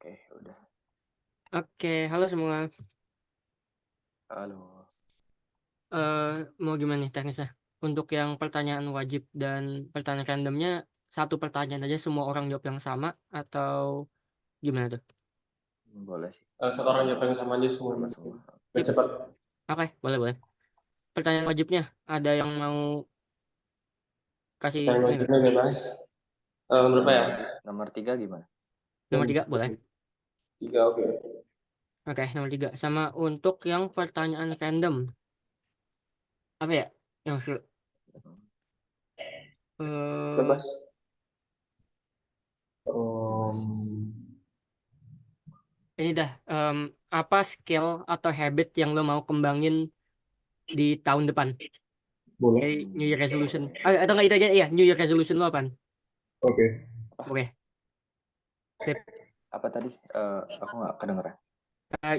Oke, udah. Oke, halo semua. Halo. Mau gimana nih teknisnya? Untuk yang pertanyaan wajib dan pertanyaan randomnya, satu pertanyaan aja semua orang jawab yang sama atau gimana tuh? Boleh sih. Satu orang jawab yang sama aja semua. Sama semua. Biar Sip. cepat. Oke, boleh. Pertanyaan wajibnya, ada yang mau kasih Yang ini nggak? wajibnya bebas. Berapa ya? Nomor 3 gimana? Nomor 3 boleh? 3, oke. Oke, nomor 3. Sama untuk yang pertanyaan random, apa ya? Yang Bebas. ini dah, apa skill atau habit yang lo mau kembangin di tahun depan? Boleh. New Year resolution. Atau nggak itu aja, iya, New Year resolution lo apaan? Oke. Oke, sip. Apa tadi? Aku nggak kedengeran.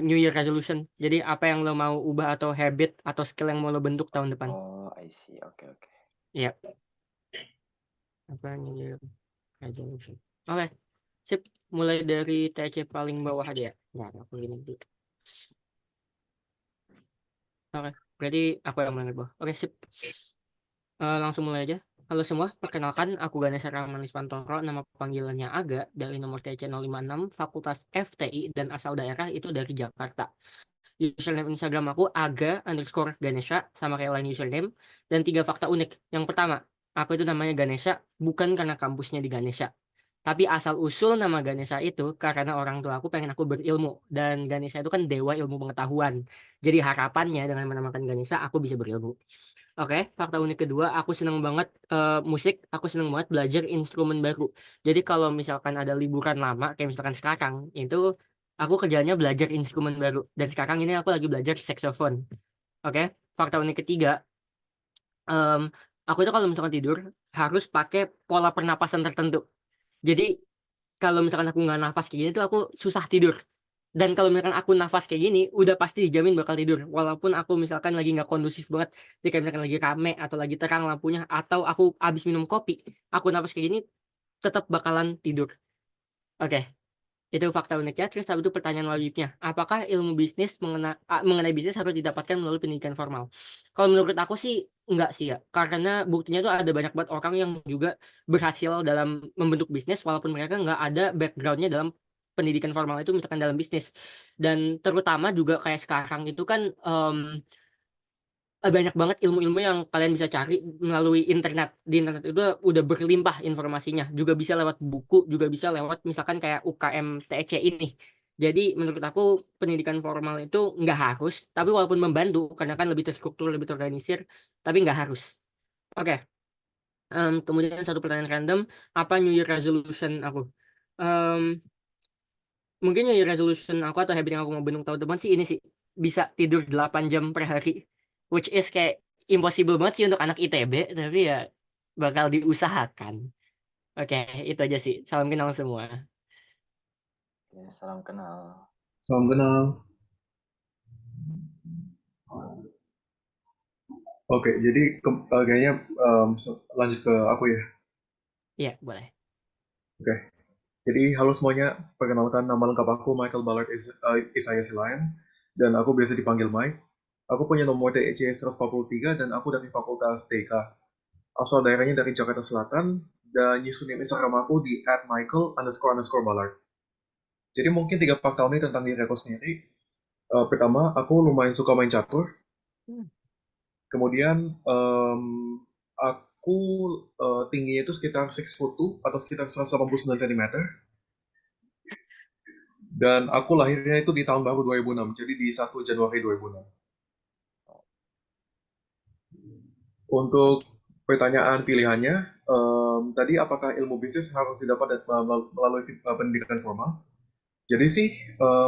New Year resolution. Jadi apa yang lo mau ubah atau habit atau skill yang mau lo bentuk tahun depan? Oh, I see. Oke. Iya. Apa New Year resolution? Oke, sip. Mulai dari TC paling bawah aja ya. Nah, aku gini dulu. Oke, berarti aku yang mulai dari bawah. Oke, sip. Langsung mulai aja. Halo semua, perkenalkan aku Ganesha Ramanis Pantoro, nama panggilannya Aga, dari nomor TC 056, Fakultas FTI, dan asal daerah itu dari Jakarta. Username Instagram aku aga_ganesha sama kayak lain username, dan 3 fakta unik. Yang pertama, aku itu namanya Ganesha bukan karena kampusnya di Ganesha, tapi asal usul nama Ganesha itu karena orang tua aku pengen aku berilmu, dan Ganesha itu kan dewa ilmu pengetahuan. Jadi harapannya dengan menamakan Ganesha aku bisa berilmu. Oke, fakta unik kedua, aku seneng banget musik, aku seneng banget belajar instrumen baru. Jadi kalau misalkan ada liburan lama, kayak misalkan sekarang, itu aku kerjanya belajar instrumen baru. Dan sekarang ini aku lagi belajar saxophone. Oke, fakta unik ketiga, em, aku itu kalau misalkan tidur, harus pakai pola pernapasan tertentu. Jadi kalau misalkan aku nggak nafas kayak gini tuh aku susah tidur. Dan kalau misalkan aku nafas kayak gini, udah pasti dijamin bakal tidur. Walaupun aku misalkan lagi nggak kondusif banget, jika misalkan lagi rame atau lagi terang lampunya, atau aku habis minum kopi, aku nafas kayak gini, tetap bakalan tidur. Oke, itu fakta uniknya. Terus habis itu pertanyaan wajibnya. Apakah ilmu bisnis mengenai bisnis harus didapatkan melalui pendidikan formal? Kalau menurut aku sih enggak sih ya. Karena buktinya tuh ada banyak banget orang yang juga berhasil dalam membentuk bisnis walaupun mereka nggak ada backgroundnya dalam pendidikan formal itu misalkan dalam bisnis. Dan terutama juga kayak sekarang itu kan banyak banget ilmu-ilmu yang kalian bisa cari melalui internet. Di internet itu udah berlimpah informasinya. Juga bisa lewat buku, juga bisa lewat misalkan kayak UKM TEC ini. Jadi menurut aku pendidikan formal itu nggak harus, tapi walaupun membantu karena kan lebih terstruktur, lebih terorganisir, tapi nggak harus. Oke, kemudian satu pertanyaan random, apa New Year resolution aku? Em, Mungkin New Year resolution aku atau habit yang aku mau bentuk tahun depan sih ini sih, bisa tidur 8 jam per hari, which is kayak impossible banget sih untuk anak ITB, tapi ya bakal diusahakan. Oke, itu aja sih. Salam kenal semua. Oke, salam kenal. Salam kenal. Oke, jadi kayaknya lanjut ke aku ya. Iya, boleh. Oke. Jadi halo semuanya, perkenalkan nama lengkap aku Michael Ballard Isaiah Silayan, dan aku biasa dipanggil Mike. Aku punya nomor TEC 143 dan aku dari Fakultas TK. Asal daerahnya dari Jakarta Selatan, dan username Instagram aku di @michael__ballard. Jadi mungkin 3 fakta ini tentang diri aku sendiri. Pertama, aku lumayan suka main catur. Hmm. Kemudian aku tingginya itu sekitar 6'2" atau sekitar 189 cm. Dan aku lahirnya itu di tahun baru 2006, jadi di 1 Januari 2006. Untuk pertanyaan pilihannya, tadi apakah ilmu bisnis harus didapat melalui pendidikan formal? Jadi sih,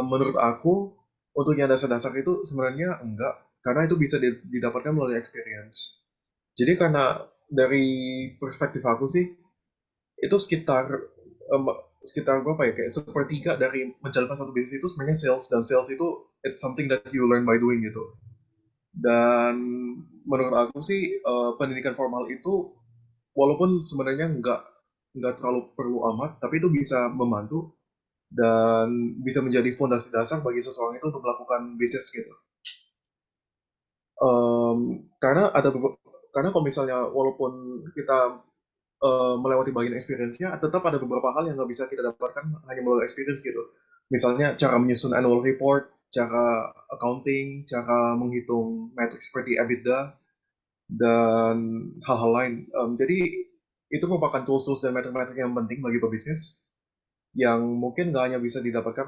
menurut aku, untuk yang dasar-dasar itu sebenarnya enggak, karena itu bisa didapatkan melalui experience. Jadi karena dari perspektif aku sih, itu em, sekitar berapa ya, kayak sepertiga dari menjalankan satu bisnis itu sebenarnya sales, dan sales itu it's something that you learn by doing gitu. Dan menurut aku sih pendidikan formal itu walaupun sebenarnya nggak terlalu perlu amat, tapi itu bisa membantu dan bisa menjadi fondasi dasar bagi seseorang itu untuk melakukan bisnis gitu. Karena karena kalau misalnya walaupun kita melewati bagian experience-nya, tetap ada beberapa hal yang nggak bisa kita dapatkan hanya melalui experience gitu. Misalnya cara menyusun annual report, cara accounting, cara menghitung metrik seperti EBITDA, dan hal-hal lain. Jadi itu merupakan tools-tools dan metrik-metrik yang penting bagi pebisnis yang mungkin nggak hanya bisa didapatkan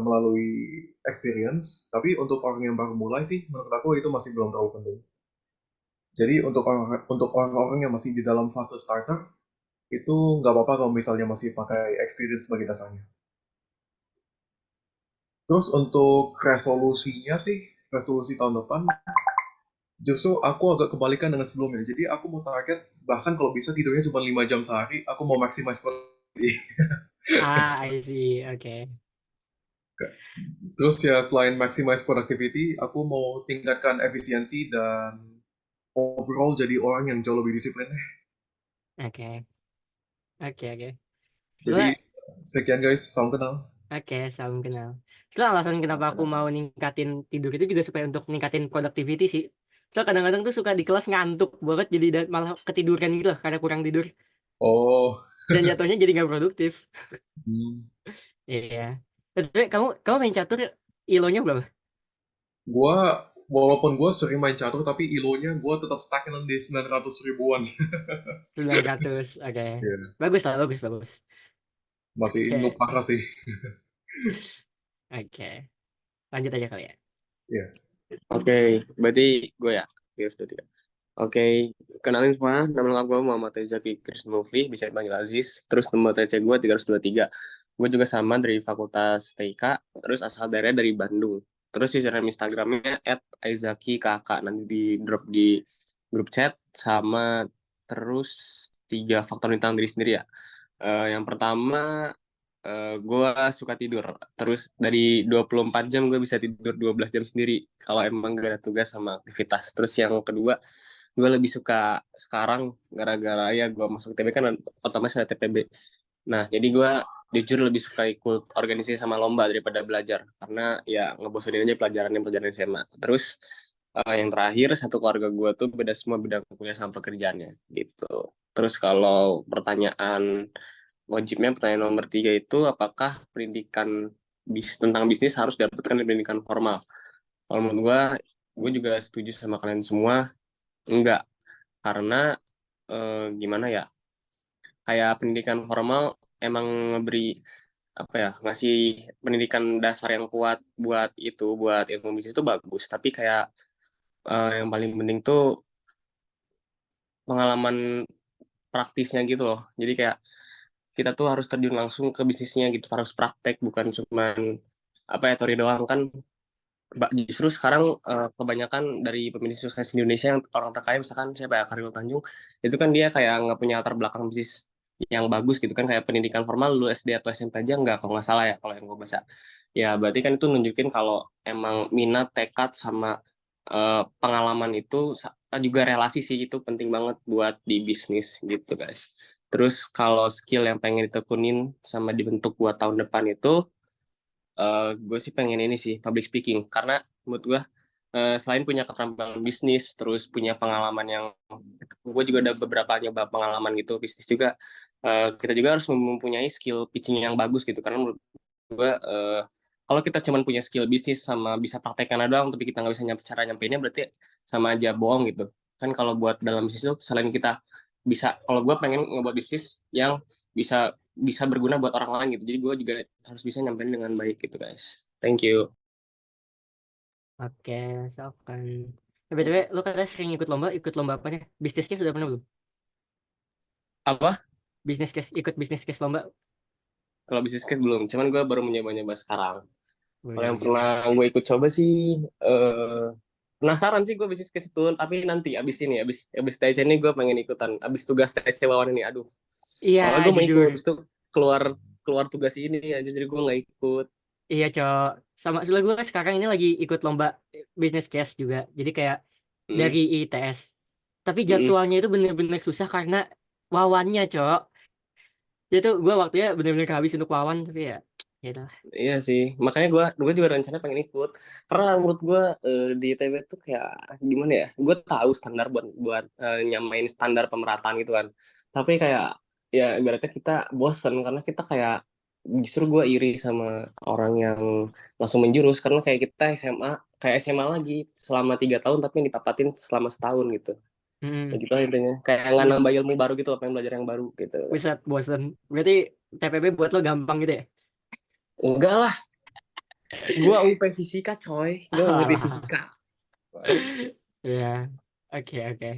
melalui experience, tapi untuk orang yang baru mulai sih, menurut aku itu masih belum terlalu penting. Jadi untuk orang-orang yang masih di dalam fase starter, itu nggak apa-apa kalau misalnya masih pakai experience sebagai dasarnya. Terus untuk resolusinya sih, resolusi tahun depan, justru aku agak kebalikan dengan sebelumnya. Jadi aku mau target, bahkan kalau bisa tidurnya cuma 5 jam sehari, aku mau maximize productivity. I see. Oke. Terus ya selain maximize productivity, aku mau tingkatkan efisiensi dan overall jadi orang yang jauh lebih disiplin. Oke. Jadi Sebenarnya, sekian guys, salam kenal. oke, salam kenal. Sebenarnya alasan kenapa aku mau ningkatin tidur itu juga supaya untuk ningkatin productivity sih. Soalnya kadang-kadang tuh suka di kelas ngantuk banget jadi malah ketiduran gitu loh karena kurang tidur. Oh, Dan jatuhnya jadi nggak produktif. hmm. Iya. Tapi kamu main catur, ILO-nya berapa? Gua walaupun gue sering main catur, tapi ILO-nya gue tetap stagnan di 900 ribuan. 900. Oke. Iya, Bagus lah, bagus. masih noob Oke. parah sih. Oke. Lanjut aja kali ya. Iya. Oke, berarti gue ya, Virus 23. Oke, kenalin semua, nama lengkap gue Muhammad Rezaki Krisnovi, bisa dipanggil Aziz, terus nomor TC gue 323. Gue juga sama dari Fakultas TIK, terus asal daerah dari Bandung. Terus username Instagramnya @aizaki_kk, nanti di drop di grup chat, sama terus 3 faktor tentang diri sendiri ya. Yang pertama, gue suka tidur. Terus dari 24 jam gue bisa tidur 12 jam sendiri kalau emang gak ada tugas sama aktivitas. Terus yang kedua, gue lebih suka sekarang gara-gara ya gue masuk TB kan otomatis ada TPB. Nah, jadi gue jujur lebih suka ikut organisasi sama lomba daripada belajar karena ya ngebosenin aja pelajaran SMA. Terus yang terakhir, satu keluarga gue tuh beda semua bidang kuliah sama pekerjaannya gitu. Terus kalau pertanyaan nomor 3 itu apakah pendidikan tentang bisnis harus didapatkan di pendidikan formal? Kalau menurut gue juga setuju sama kalian semua, enggak. Karena gimana ya, kayak pendidikan formal emang ngasih pendidikan dasar yang kuat buat ilmu bisnis itu bagus. Tapi kayak yang paling penting tuh pengalaman praktisnya gitu loh. Jadi kayak kita tuh harus terjun langsung ke bisnisnya gitu, harus praktek, bukan cuman teori doang kan. Justru sekarang kebanyakan dari pemilik sukses di Indonesia yang orang terkaya, misalkan siapa ya, Karirul Tanjung, itu kan dia kayak nggak punya latar belakang bisnis yang bagus gitu kan, kayak pendidikan formal lu SD atau SMP aja nggak, kalau nggak salah ya, kalau yang gue baca ya. Berarti kan itu nunjukin kalau emang minat, tekad, sama pengalaman itu juga relasi sih, itu penting banget buat di bisnis gitu guys. Terus kalau skill yang pengen ditekunin sama dibentuk buat tahun depan itu, gue sih pengen ini sih, public speaking. Karena menurut gue, selain punya keterampilan bisnis, terus punya pengalaman yang, gue juga ada beberapa nyoba pengalaman gitu, bisnis juga, kita juga harus mempunyai skill pitching yang bagus gitu. Karena menurut gue, kalau kita cuma punya skill bisnis sama bisa praktekkan doang, tapi kita nggak bisa cara nyampeinnya, berarti sama aja bohong gitu. Kan kalau buat dalam bisnis itu, selain kita bisa, kalau gue pengen ngebuat bisnis yang bisa bisa berguna buat orang lain gitu. Jadi gue juga harus bisa nyampein dengan baik gitu guys. Thank you. Oke, misalkan. BTW, lu katanya sering ikut lomba apa nih? Business case udah pernah belum? Apa? Ikut business case lomba? Kalau bisnis kan belum. Cuman gue baru mencoba-nyoba sekarang. Kalau yang Wih. pernah gue ikut coba sih, penasaran sih gue bisnis case itu. Tapi nanti abis TC ini gue pengen ikutan. Abis tugas TC Wawan ini, aduh. Iya, Soalnya gue mau jujur. ikut, abis itu keluar tugas ini aja, jadi gue nggak ikut. Iya, Cok. Sama soalnya gue sekarang ini lagi ikut lomba business case juga. Jadi kayak Mm, dari ITS. Tapi mm, jadwalnya itu bener-bener susah karena wawannya, Cok. Itu gue waktunya bener-bener habis untuk wawan, tapi ya udah. Iya sih, makanya gue juga rencana pengen ikut. Karena menurut gue di ITB tuh kayak gimana ya? Gue tahu standar buat buat nyamain standar pemerataan gitu kan. Tapi kayak ya ibaratnya kita bosen karena kita kayak justru gue iri sama orang yang langsung menjurus karena kayak kita SMA lagi selama 3 tahun tapi yang dipapatin selama setahun gitu. Ya gitu lah intinya. Kayak nggak Wis, nambah ilmu baru gitu, loh, pengen belajar yang baru gitu. Wisat bosen. Berarti TPP buat lo gampang gitu ya? Enggak lah, gue UP fisika coy, gue nggak ngerti Alah. fisika. Ya, oke.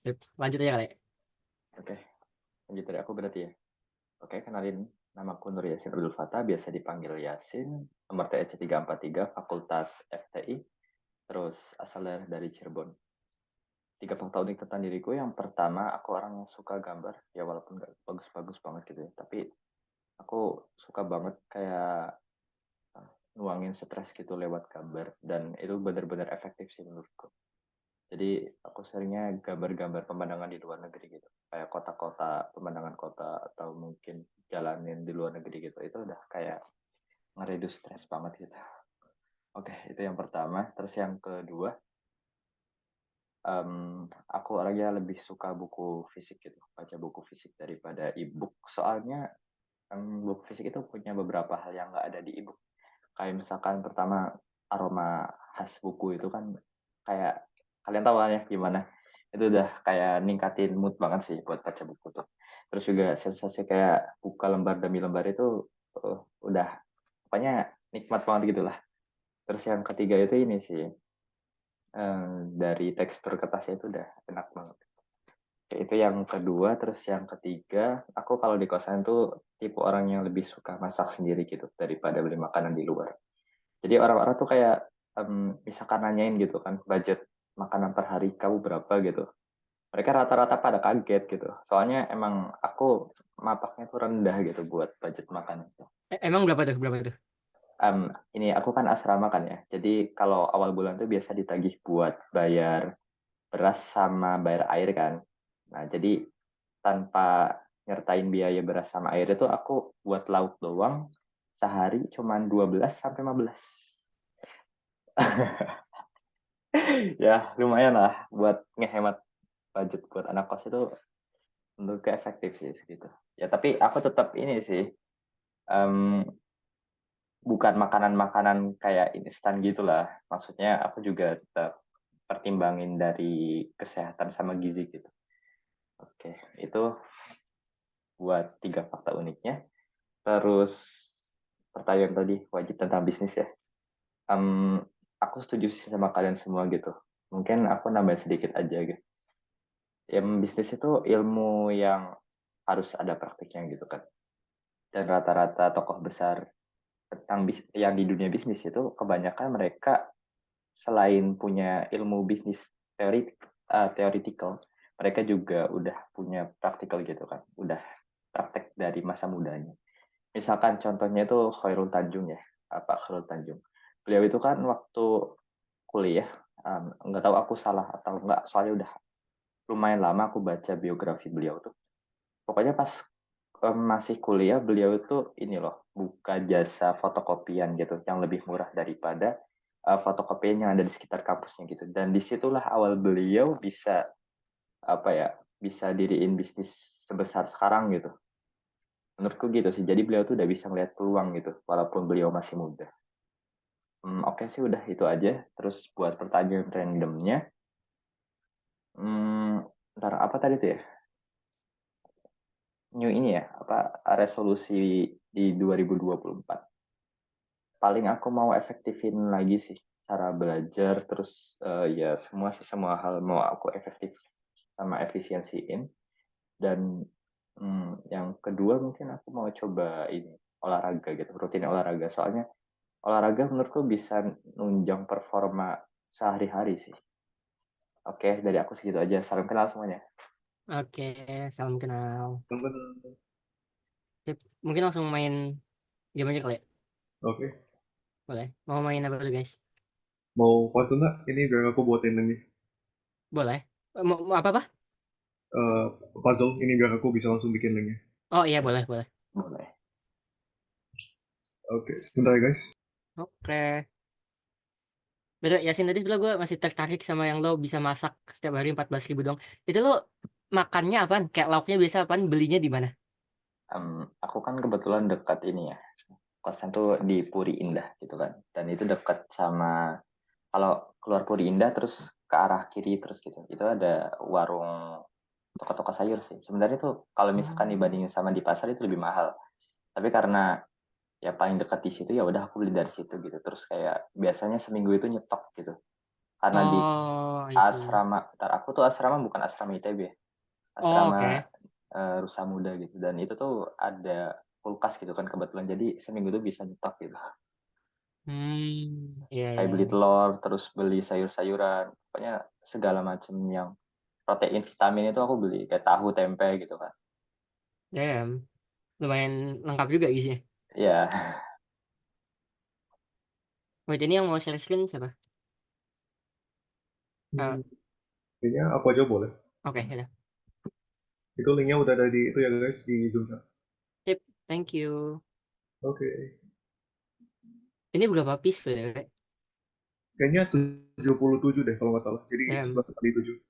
Sip. Lanjut aja kali. Oke, lanjut dari aku berarti ya. Oke, kenalin. Nama aku Nur Yasin Abdul Fattah, biasa dipanggil Yasin. Nomor TC 343, Fakultas FTI. Terus asalnya dari Cirebon. 3 fakta unik tentang diriku. Yang pertama, aku orang yang suka gambar. Ya walaupun gak bagus-bagus banget gitu ya. Tapi aku suka banget kayak nuangin stres gitu lewat gambar. Dan itu benar-benar efektif sih menurutku. Jadi aku seringnya gambar-gambar pemandangan di luar negeri gitu. Kayak kota-kota, pemandangan kota, atau mungkin jalanin di luar negeri gitu. Itu udah kayak ngeredus stres banget gitu. Oke, itu yang pertama. Terus yang kedua, aku orangnya lebih suka buku fisik gitu. Baca buku fisik daripada e-book. Soalnya buku fisik itu punya beberapa hal yang nggak ada di e-book. Kayak misalkan pertama, aroma khas buku itu kan kayak kalian tahu kan ya gimana, itu udah kayak ningkatin mood banget sih buat baca buku tuh. Terus juga sensasi kayak buka lembar demi lembar itu udah pokoknya nikmat banget gitu lah. Terus yang ketiga itu ini sih, dari tekstur kertasnya itu udah enak banget. Oke, itu yang kedua. Terus yang ketiga, aku kalau di kosan tuh tipe orang yang lebih suka masak sendiri gitu daripada beli makanan di luar. Jadi orang-orang tuh kayak misalkan nanyain gitu kan, budget makanan per hari kamu berapa gitu. Mereka rata-rata pada kaget gitu. Soalnya emang aku mapaknya tuh rendah gitu buat budget makan. Emang berapa tuh? Berapa tuh? Ini aku kan asrama kan ya. Jadi kalau awal bulan tuh biasa ditagih buat bayar beras sama bayar air kan. Nah, jadi tanpa nyertain biaya beras sama air itu aku buat lauk doang sehari cuman 12 sampai 15. Ya, lumayan lah buat ngehemat budget buat anak kos itu menurutku efektif sih segitu. Ya, tapi aku tetap ini sih, bukan makanan-makanan kayak instan gitulah. Maksudnya aku juga tetap pertimbangin dari kesehatan sama gizi gitu. Oke, itu buat 3 fakta uniknya. Terus pertanyaan tadi wajib tentang bisnis ya. Aku setuju sih sama kalian semua gitu. Mungkin aku nambahin sedikit aja gitu. Ya, bisnis itu ilmu yang harus ada praktiknya gitu kan. Dan rata-rata tokoh besar tentang yang di dunia bisnis itu kebanyakan mereka selain punya ilmu bisnis theoretical, mereka juga udah punya practical gitu kan. Udah praktek dari masa mudanya. Misalkan contohnya itu Khairul Tanjung ya, Pak Khairul Tanjung. Beliau itu kan waktu kuliah, nggak tahu aku salah atau enggak, soalnya udah lumayan lama aku baca biografi beliau tuh. Pokoknya pas masih kuliah, beliau itu ini loh, buka jasa fotokopian gitu, yang lebih murah daripada fotokopian yang ada di sekitar kampusnya gitu. Dan disitulah awal beliau bisa apa ya, bisa diriin bisnis sebesar sekarang gitu. Menurutku gitu sih. Jadi beliau tuh udah bisa ngeliat peluang gitu, walaupun beliau masih muda. Oke sih udah itu aja. Terus buat pertanyaan randomnya, ntar apa tadi tuh ya? New ini ya, apa resolusi di 2024. Paling aku mau efektifin lagi sih cara belajar, terus ya semua hal mau aku efektif sama efisiensiin. Dan yang kedua mungkin aku mau coba ini olahraga gitu, rutin olahraga. Soalnya olahraga menurutku bisa nunjang performa sehari-hari sih. Oke, dari aku segitu aja. Salam kenal semuanya. Oke, salam kenal. Sampai. Sip. Mungkin langsung main game aja kali ya? Oke. Boleh. Mau main apa dulu guys? Mau pause nggak? Ini biar aku buatin ini. Boleh. Mau apa-apa? puzzle ini biar aku bisa langsung bikin linknya. Oh iya, boleh. Boleh. Oke, sebentar ya guys. Oke. Beda Yasin tadi bilang gue masih tertarik sama yang lo bisa masak setiap hari 14.000 dong. Itu lo makannya apaan? Kayak lauknya biasa apaan? Belinya di mana? Aku kan kebetulan dekat ini ya. Kosan tuh di Puri Indah gitu kan. Dan itu dekat sama, kalau keluar Puri Indah terus ke arah kiri terus gitu. Itu ada warung toko-toko sayur sih. Sebenarnya tuh kalau misalkan dibandingin sama di pasar itu lebih mahal. Tapi karena ya paling dekat di situ ya udah aku beli dari situ gitu. Terus kayak biasanya seminggu itu nyetok gitu. Karena di Oh, I see. asrama, aku tuh asrama bukan asrama ITB, Oh, asrama oke. Rusa Muda gitu. Dan itu tuh ada kulkas gitu kan kebetulan. Jadi seminggu tuh bisa nyetok gitu. Iya, Kayak iya, beli iya. telur, terus beli sayur-sayuran, pokoknya segala macam yang protein, vitamin itu aku beli, kayak tahu, tempe gitu kan. Damn. Lumayan lengkap juga isinya. Ya, Wait, ini yang mau share screen siapa? Kayaknya aku aja boleh. Oke, ya. Itu linknya udah ada di itu ya guys, di Zoom chat. Sip, thank you. Oke. Ini berapa piece, BTW? Kayaknya 77 deh kalau nggak salah. Jadi Damn. 11 kali 7.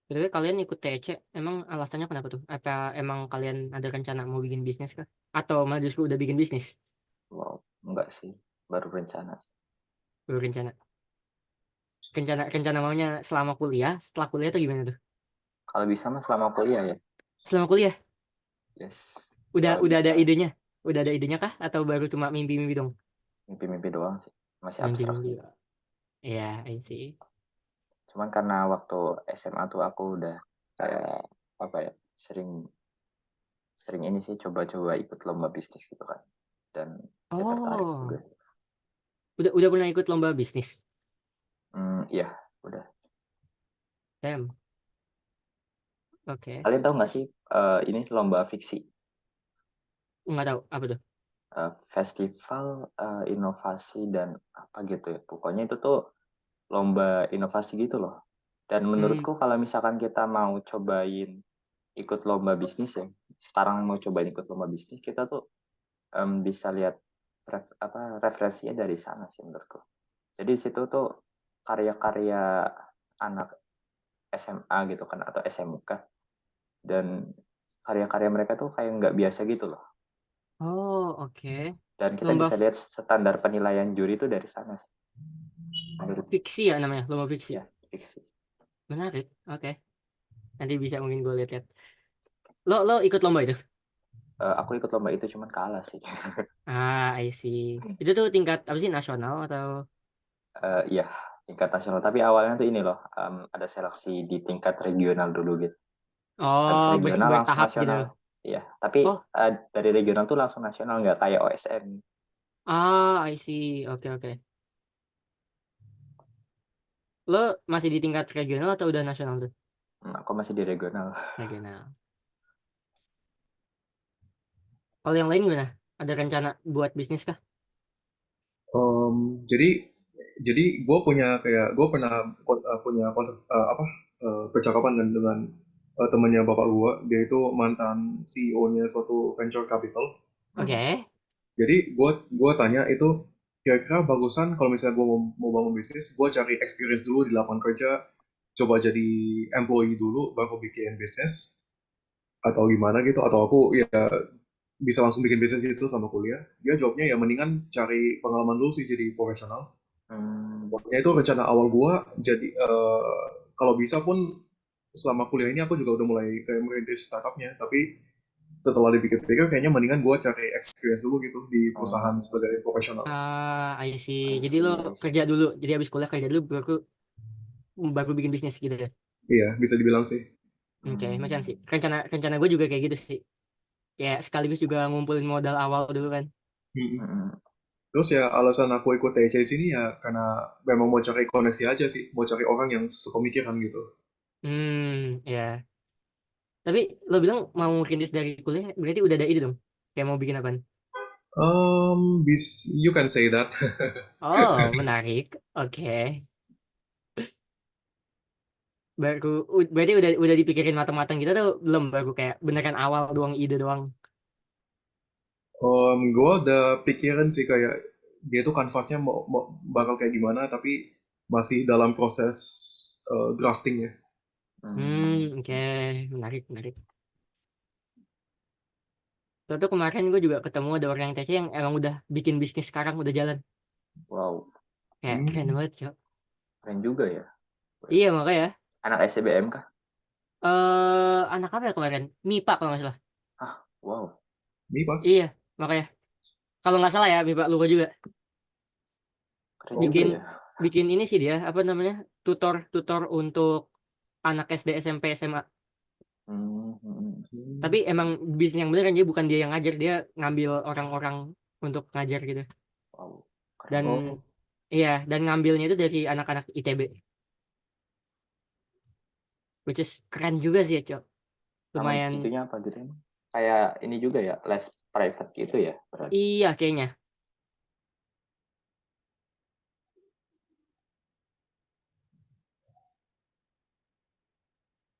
BTW kalian ikut TEC, emang alasannya kenapa tuh? Apa emang kalian ada rencana mau bikin bisnis kah? Atau malah justru udah bikin bisnis? wow, enggak sih, baru rencana. Baru rencana. Rencana maunya selama kuliah, setelah kuliah tuh gimana tuh? Kalau bisa mah selama kuliah ya, Selama kuliah, yes. udah Kalau ada bisa, idenya? Udah ada idenya kah? Atau baru cuma mimpi-mimpi dong? mimpi-mimpi doang sih, masih abstrak Mimpi-mimpi. gitu. Iya, I see. Cuman karena waktu SMA tuh aku udah kayak apa ya, sering ini sih coba-coba ikut lomba bisnis gitu kan. Dan ya tertarik Oh, juga. udah pernah ikut lomba bisnis? Iya, udah. Damn. Oke. Kalian tahu nggak sih ini lomba fiksi? Nggak tahu apa tuh. Festival inovasi dan apa gitu ya. Pokoknya itu tuh lomba inovasi gitu loh. Dan menurutku kalau misalkan kita mau cobain ikut lomba bisnis ya, sekarang mau cobain ikut lomba bisnis, kita tuh bisa lihat referensinya dari sana sih menurutku. Jadi situ tuh karya-karya anak SMA gitu kan atau SMK, dan karya-karya mereka tuh kayak nggak biasa gitu loh. Oh, oke. Dan kita Lomba bisa lihat standar penilaian juri itu dari sana sih. fiksi ya namanya, lomba fiksi. Ya, fiksi. Menarik. Oke. Nanti bisa mungkin gue lihat-lihat. Lo ikut lomba itu? Aku ikut lomba itu cuman kalah sih. I see. Itu tuh tingkat apa sih, nasional atau? Iya, tingkat nasional. Tapi awalnya tuh ini loh, ada seleksi di tingkat regional dulu gitu. Habis Oh, regional langsung bertahap gitu. nasional. Iya, tapi Oh, dari regional tuh langsung nasional, nggak kayak OSM. I see. Oke, oke. Lo masih di tingkat regional atau udah nasional tuh? Aku masih di regional. Regional. Kalau yang lain gimana? Ada rencana buat bisnis kah? Jadi gue punya kayak gue pernah punya konsep percakapan dengan temannya bapak gue. Dia itu mantan CEO-nya suatu venture capital. Oke. Jadi gue tanya itu kira-kira bagusan kalau misalnya gue mau bangun bisnis, gue cari experience dulu di lapangan kerja, coba jadi employee dulu, baru bikin bisnis atau gimana gitu, atau aku ya bisa langsung bikin bisnis gitu sama kuliah. Dia jawabnya ya mendingan cari pengalaman dulu sih jadi profesional. Pokoknya itu rencana awal gue. Jadi kalau bisa pun selama kuliah ini aku juga udah mulai kayak merintis startupnya, tapi setelah dipikir-pikir kayaknya mendingan gue cari experience dulu gitu di perusahaan sebagai profesional. I see. I Jadi lo see. kerja dulu. Jadi habis kuliah kerja dulu baru bikin bisnis gitu ya. Iya, bisa dibilang sih. Oke, macam sih. Rencana gue juga kayak gitu sih. Kayak sekaligus juga ngumpulin modal awal dulu kan. Mm-mm. Terus ya alasan aku ikut TC sini ya karena memang mau cari koneksi aja sih, mau cari orang yang sepemikiran gitu. Ya. Tapi lo bilang mau rintis dari kuliah, berarti udah ada ide dong? Kayak mau bikin apaan? You can say that. Oh, menarik. Oke. Berarti udah dipikirin matang-matang gitu tuh belum, baru kayak beneran awal doang, ide doang. Gue udah pikiran sih kayak dia tuh kanvasnya bakal kayak gimana, tapi masih dalam proses drafting ya. Oke. Menarik. Tuh kemarin gue juga ketemu ada orang yang TC yang emang udah bikin bisnis sekarang, udah jalan. Wow, Kayak keren banget, Cok. keren juga ya. Iya, makanya. Anak SCBM kah? Anak apa ya kemarin? MIPA kalau nggak salah. Wow, Ini Pak, Iya, makanya. Kalau nggak salah ya, MIPA lupa juga. keren juga Bikin ya. bikin ini sih dia, apa namanya? Tutor untuk anak SD, SMP, SMA. Tapi emang bisnis yang bener kan, dia bukan dia yang ngajar, dia ngambil orang-orang untuk ngajar gitu. Wow, keren. Dan iya, dan ngambilnya itu dari anak-anak ITB. Which is keren juga sih ya, Cok. Nama Lumayan. itunya apa gitu? Kayak ini juga ya, les private gitu ya berarti. Iya, kayaknya.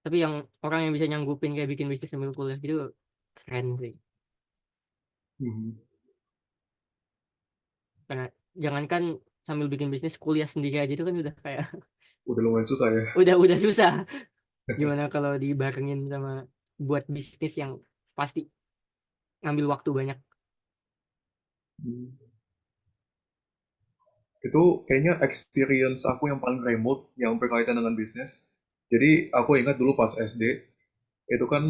Tapi yang orang yang bisa nyanggupin kayak bikin bisnis sambil kuliah gitu keren sih. Karena jangankan sambil bikin bisnis, kuliah sendiri aja itu kan udah kayak udah lumayan susah ya. udah susah. Gimana kalau dibarengin sama buat bisnis yang pasti ngambil waktu banyak. Itu kayaknya experience aku yang paling remote yang berkaitan dengan bisnis. Jadi aku ingat dulu pas SD, itu kan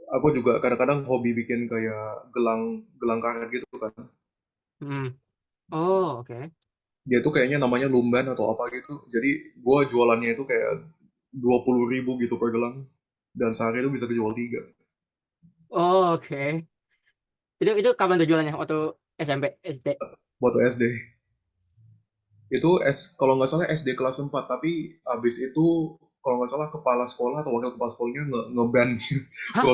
aku juga kadang-kadang hobi bikin kayak gelang karet gitu kan. Oh, oke. Dia tuh kayaknya namanya lumban atau apa gitu. Jadi gua jualannya itu kayak 20.000 gitu per gelang. Dan sehari itu bisa kejual 3 Oh, oke. Itu kapan tuh jualannya? Waktu SMP, SD? waktu SD. Itu kalau nggak salah SD kelas 4, tapi abis itu kalau nggak salah kepala sekolah atau wakil kepala sekolahnya nge-ban Hah?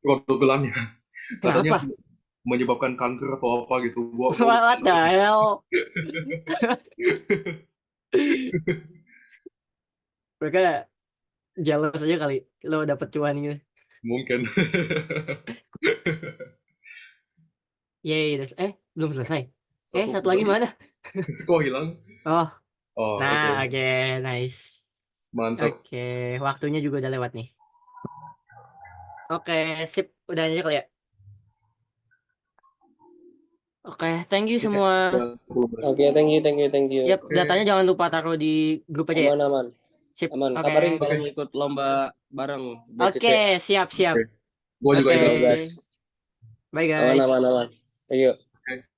produk gelangnya. Katanya Kenapa? menyebabkan kanker atau apa gitu. What the hell? Mereka jealous aja kali lo dapet cuan gitu. Mungkin. Yeay, belum selesai. Satu lagi lagi. mana? Kok hilang? Oh, Oh, nah, oke. oke, nice. Mantap. Oke, waktunya juga udah lewat nih. Oke, sip, udah aja kali ya. Oke, thank you semua. Oke, thank you. Yap, datanya jangan lupa taruh di grup aja ya. Aman. Sip, Aman. oke. Kabarin kalau mau ikut lomba bareng BCC. Oke, siap. Gue juga Oke. ikut. Gas. Bye guys. Aman. Thank you.